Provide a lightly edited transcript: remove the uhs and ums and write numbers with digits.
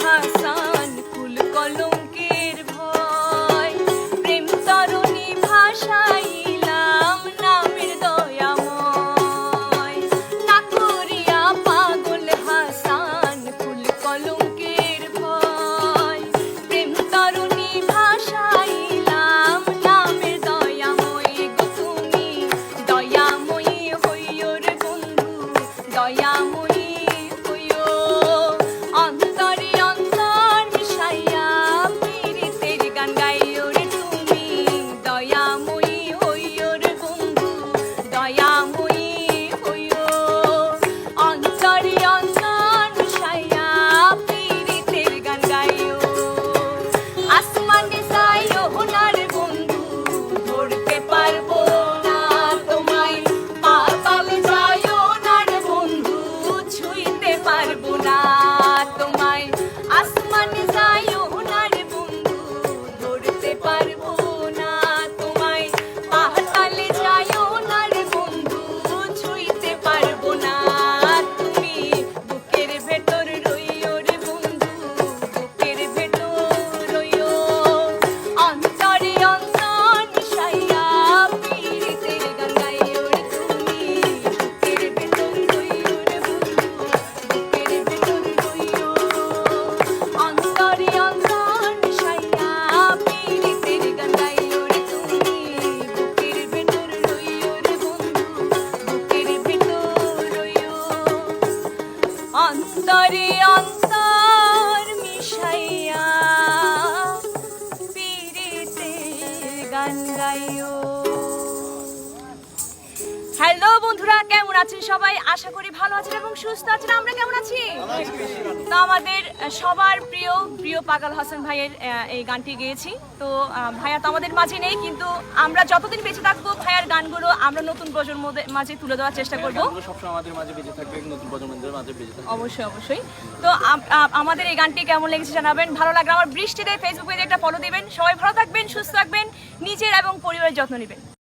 হাসান ফুল কলঙ্কের ভয় প্রেম তরণী ভাষাইলাম নামের দয়াময় না করিয়া পাগল হাসান ফুল কলঙ্কের ভয় প্রেম তরণী ভাষাইলাম নামের দয়াময় গো তুমি দয়াময়ী হইও রে বন্ধু দয়াময়ী অন্তরে অন্তর মিশাইয়া পীড়িতের গান গাইও। হ্যালো বন্ধুরা, কেমন আছেন সবাই? আশা করি ভালো আছেন এবং সুস্থ আছেন। আমরা কেমন আছি? তো আমাদের সবার প্রিয় প্রিয় পাগল হাসান ভাইয়ের এই গানটি গেয়েছি। তো ভাইয়া তো আমাদের মাঝে নেই, কিন্তু আমরা যতদিন বেঁচে থাকবো ভাইয়ার গানগুলো আমরা নতুন প্রজন্মের মাঝে তুলে দেওয়ার চেষ্টা করবো। অবশ্যই অবশ্যই। তো আমাদের এই গানটি কেমন লেগেছে জানাবেন। ভালো লাগলে আমার বৃষ্টিতে ফেসবুক পেজে একটা ফলো দিবেন। সবাই ভালো থাকবেন, সুস্থ থাকবেন, নিজের এবং পরিবারের যত্ন নেবেন।